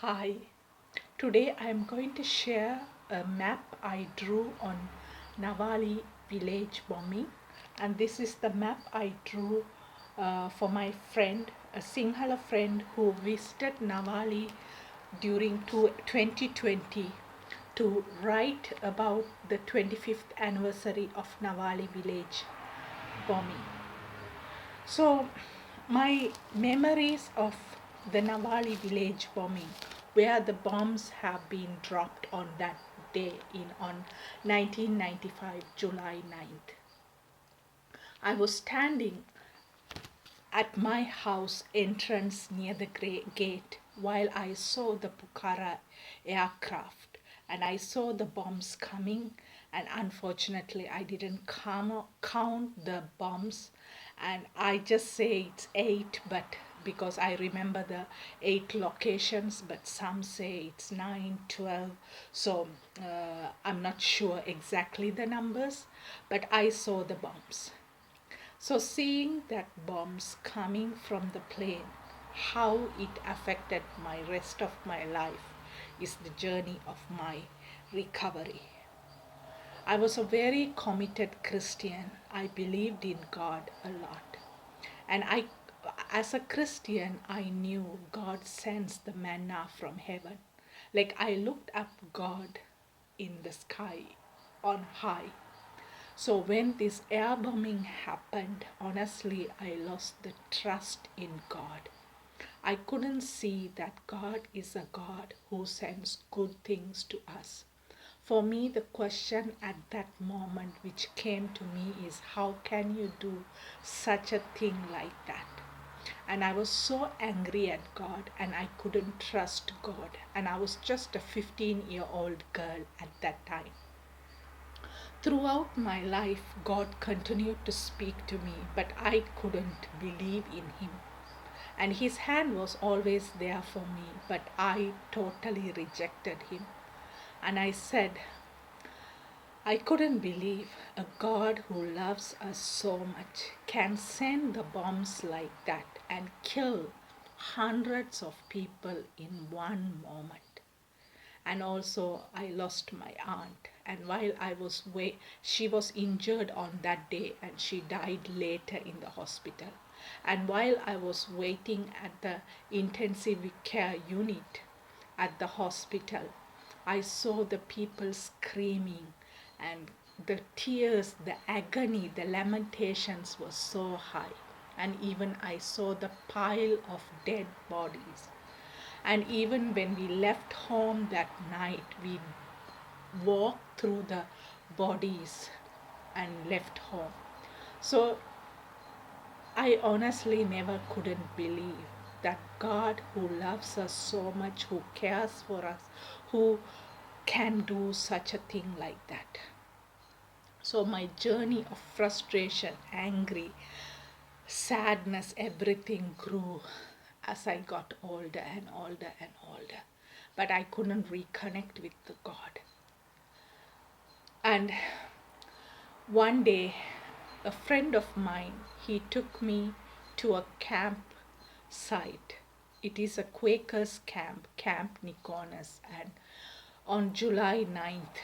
Hi, today I am going to share a map I drew on Navaly village bombing, and this is the map I drew for my friend, a Sinhala friend who visited Navaly during 2020 to write about the 25th anniversary of Navaly village bombing. So, my memories of the Navaly village bombing, where the bombs have been dropped on that day on 1995, July 9th. I was standing at my house entrance near the gate while I saw the Pukara aircraft and I saw the bombs coming, and unfortunately I didn't count the bombs, and I just say it's 8, but because I remember the 8 locations, but some say it's 9, 12. So I'm not sure exactly the numbers, but I saw the bombs. So seeing that bombs coming from the plane, how it affected my rest of my life is the journey of my recovery. I was a very committed Christian. I believed in God a lot. And as a Christian, I knew God sends the manna from heaven. Like I looked up God in the sky on high. So when this air bombing happened, honestly, I lost the trust in God. I couldn't see that God is a God who sends good things to us. For me, the question at that moment which came to me is, how can you do such a thing like that? And I was so angry at God and I couldn't trust God. And I was just a 15-year-old girl at that time. Throughout my life, God continued to speak to me, but I couldn't believe in Him. And His hand was always there for me, but I totally rejected Him. And I said, I couldn't believe a God who loves us so much can send the bombs like that and kill hundreds of people in one moment. And also I lost my aunt, and while I was she was injured on that day and she died later in the hospital. And while I was waiting at the intensive care unit at the hospital, I saw the people screaming, and the tears, the agony, the lamentations were so high. And even I saw the pile of dead bodies. And even when we left home that night, we walked through the bodies and left home. So I honestly never couldn't believe that God who loves us so much, who cares for us, who can do such a thing like that. So my journey of frustration, angry, sadness, everything grew as I got older and older and older. But I couldn't reconnect with the God. And one day, a friend of mine, he took me to a camp site. It is a Quakers camp, Camp Niconas, and on July 9th,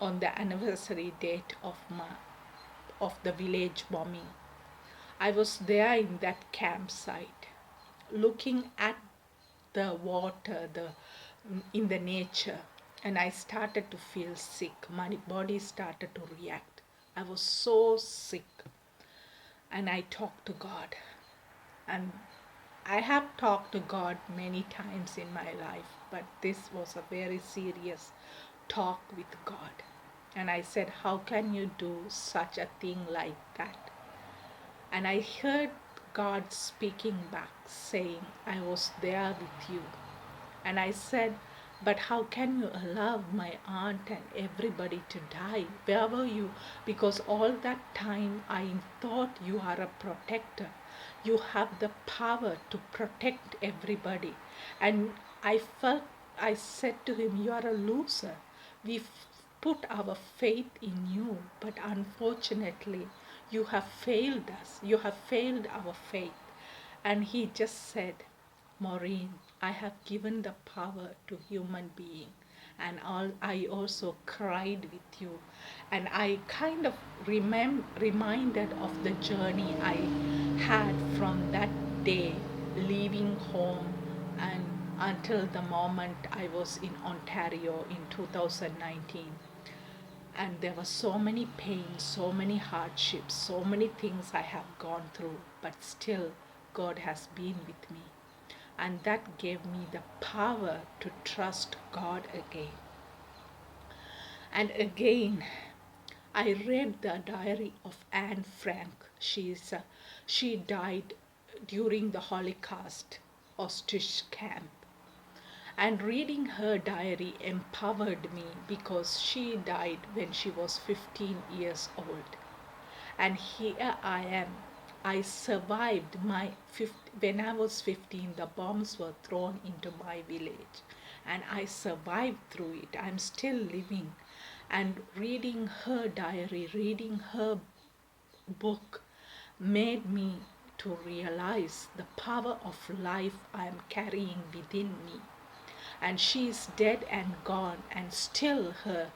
on the anniversary date of the village bombing, I was there in that campsite, looking at the water, in the nature, and I started to feel sick. My body started to react. I was so sick, and I talked to God. And I have talked to God many times in my life, but this was a very serious talk with God. And I said, how can you do such a thing like that? And I heard God speaking back, saying, I was there with you. And I said, but how can you allow my aunt and everybody to die? Where were you? Because all that time I thought you are a protector. You have the power to protect everybody. And I said to him, you are a loser. We put our faith in you, but unfortunately, you have failed us. You have failed our faith. And he just said, Maureen, I have given the power to human being, and I also cried with you, and I kind of reminded of the journey I had from that day, leaving home and until the moment I was in Ontario in 2019. And there were so many pains, so many hardships, so many things I have gone through, but still God has been with me. And that gave me the power to trust God again. And again, I read the diary of Anne Frank. She died during the Holocaust Auschwitz camp. And reading her diary empowered me because she died when she was 15 years old. And here I am. I survived when I was 15, the bombs were thrown into my village. And I survived through it. I'm still living. And reading her diary, reading her book made me to realize the power of life I am carrying within me. And she is dead and gone, and still her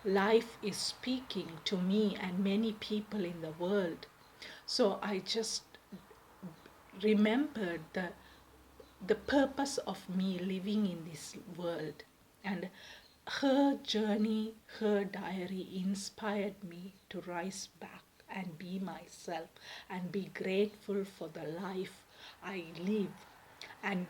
life is speaking to me and many people in the world. So I just remembered the purpose of me living in this world. And her journey, her diary inspired me to rise back and be myself and be grateful for the life I live. And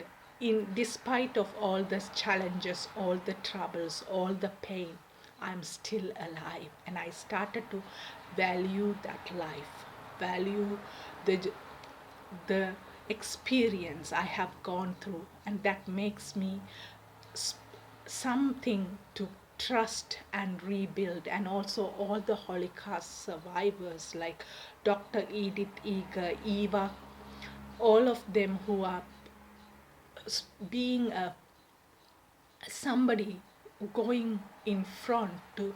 despite of all the challenges, all the troubles, all the pain, I'm still alive. And I started to value that life, value the the experience I have gone through, and that makes me something to trust and rebuild. And also all the Holocaust survivors like Dr. Edith Eger, Eva, all of them who are being somebody going in front to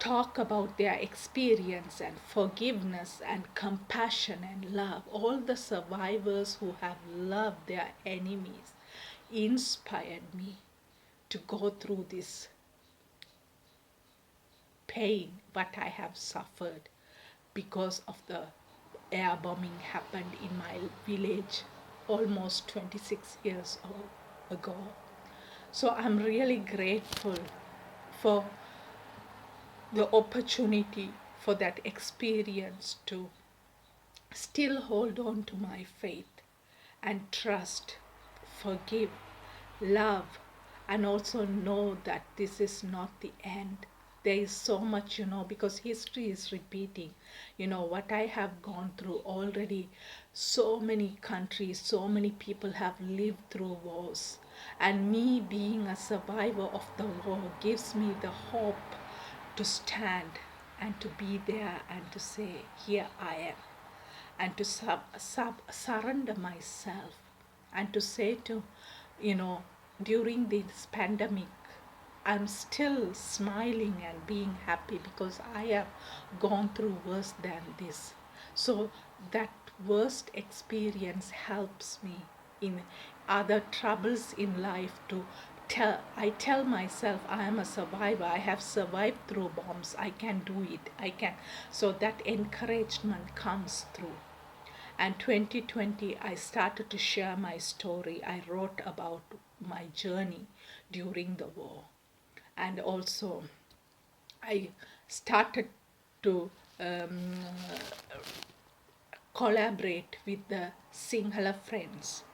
talk about their experience and forgiveness and compassion and love. All the survivors who have loved their enemies inspired me to go through this pain what I have suffered because of the air bombing happened in my village almost 26 years ago. So I'm really grateful for the opportunity, for that experience to still hold on to my faith and trust, forgive, love, and also know that this is not the end. There is so much, because history is repeating. What I have gone through already, so many countries, so many people have lived through wars. And me being a survivor of the war gives me the hope to stand and to be there and to say, here I am, and to surrender myself, and to say to, during this pandemic, I'm still smiling and being happy because I have gone through worse than this. So that worst experience helps me in other troubles in life to I tell myself I am a survivor. I have survived through bombs. I can do it. I can. So that encouragement comes through. And 2020, I started to share my story. I wrote about my journey during the war. And also, I started to collaborate with the Sinhala friends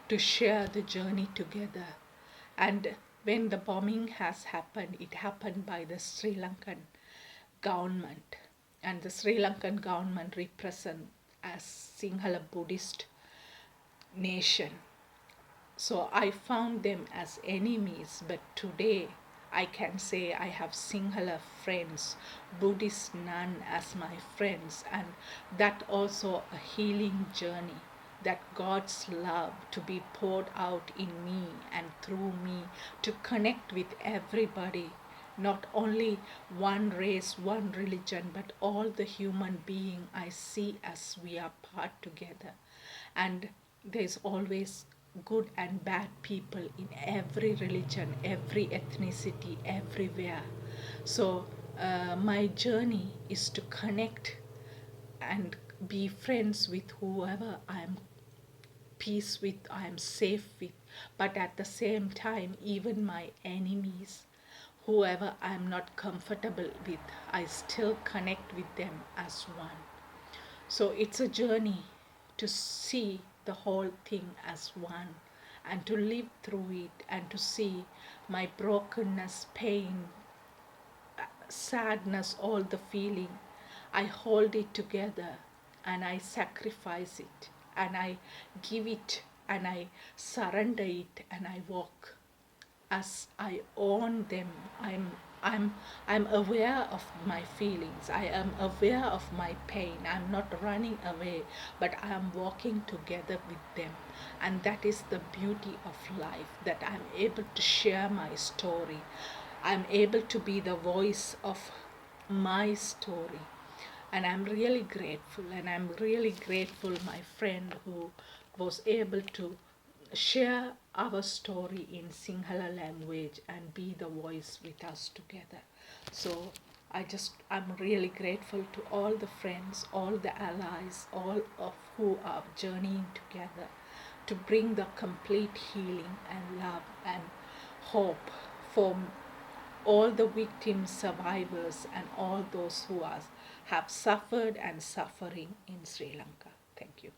to share the journey together. And when the bombing has happened, it happened by the Sri Lankan government. And the Sri Lankan government represents as Sinhala Buddhist nation. So I found them as enemies, but today I can say I have Sinhala friends, Buddhist nun as my friends, and that also a healing journey, that God's love to be poured out in me and through me to connect with everybody, not only one race, one religion, but all the human being I see as we are part together. And there's always good and bad people in every religion, every ethnicity, everywhere. So my journey is to connect and be friends with whoever I'm peace with, I am safe with, but at the same time, even my enemies, whoever I am not comfortable with, I still connect with them as one. So it's a journey to see the whole thing as one and to live through it and to see my brokenness, pain, sadness, all the feeling. I hold it together and I sacrifice it and I give it and I surrender it and I walk as I own them. I'm I'm aware of my feelings. I am aware of my pain. I'm not running away, but I am walking together with them. And that is the beauty of life, that I'm able to share my story. I'm able to be the voice of my story. And I'm really grateful, and I'm really grateful my friend who was able to share our story in Sinhala language and be the voice with us together. So I'm really grateful to all the friends, all the allies, all of who are journeying together to bring the complete healing and love and hope for all the victims, survivors, and all those who have suffered and suffering in Sri Lanka. Thank you.